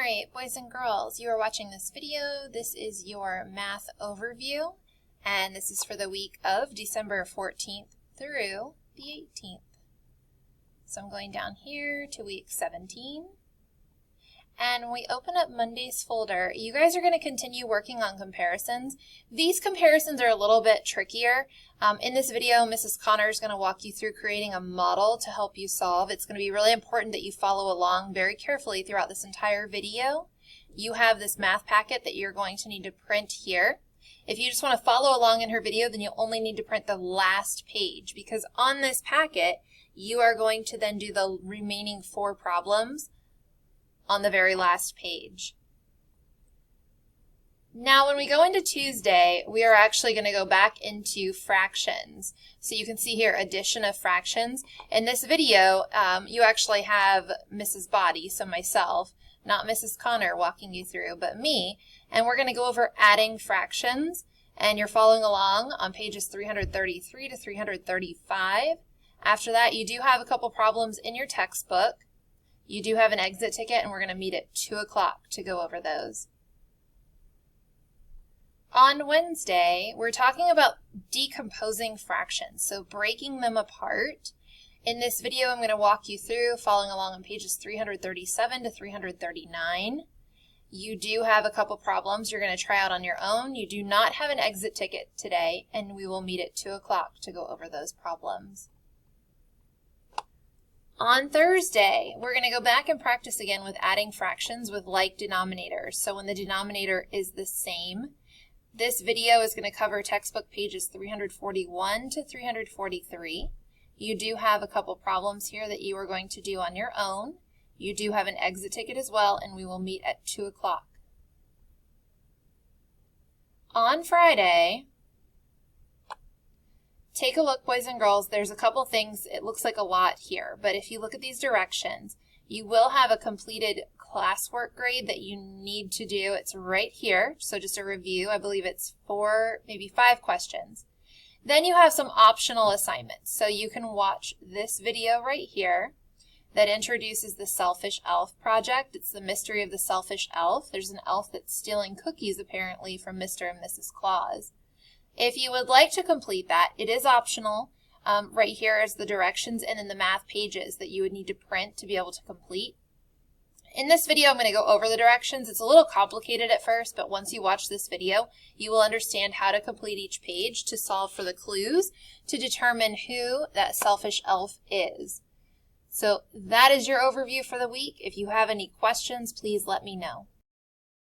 Alright, boys and girls, you are watching this video. This is your math overview, and this is for the week of December 14th through the 18th. So I'm going down here to week 17. And when we open up Monday's folder, you guys are going to continue working on comparisons. These comparisons are a little bit trickier. In this video, Mrs. Connor is going to walk you through creating a model to help you solve. It's going to be really important that you follow along very carefully throughout this entire video. You have this math packet that you're going to need to print here. If you just want to follow along in her video, then you'll only need to print the last page, because on this packet, you are going to then do the remaining 4 problems on the very last page. Now when we go into Tuesday, we are actually going to go back into fractions. So you can see here addition of fractions. In this video, you actually have Mrs. Body, so myself, not Mrs. Connor walking you through, but me, and we're going to go over adding fractions, and you're following along on pages 333 to 335. After that, you do have a couple problems in your textbook. You do have an exit ticket, and we're going to meet at 2 o'clock to go over those. On Wednesday, we're talking about decomposing fractions, so breaking them apart. In this video, I'm going to walk you through, following along on pages 337 to 339. You do have a couple problems you're going to try out on your own. You do not have an exit ticket today, and we will meet at 2 o'clock to go over those problems. On Thursday, we're going to go back and practice again with adding fractions with like denominators. So when the denominator is the same, this video is going to cover textbook pages 341 to 343. You do have a couple problems here that you are going to do on your own. You do have an exit ticket as well, and we will meet at 2 o'clock. On Friday, take a look, boys and girls. There's a couple things. It looks like a lot here, but if you look at these directions, you will have a completed classwork grade that you need to do. It's right here. So just a review. I believe it's 4, maybe 5 questions. Then you have some optional assignments. So you can watch this video right here that introduces the Selfish Elf project. It's the mystery of the selfish elf. There's an elf that's stealing cookies apparently from Mr. and Mrs. Claus. If you would like to complete that, it is optional. Right here is the directions and then the math pages that you would need to print to be able to complete. In this video, I'm going to go over the directions. It's a little complicated at first, but once you watch this video, you will understand how to complete each page to solve for the clues to determine who that selfish elf is. So that is your overview for the week. If you have any questions, please let me know.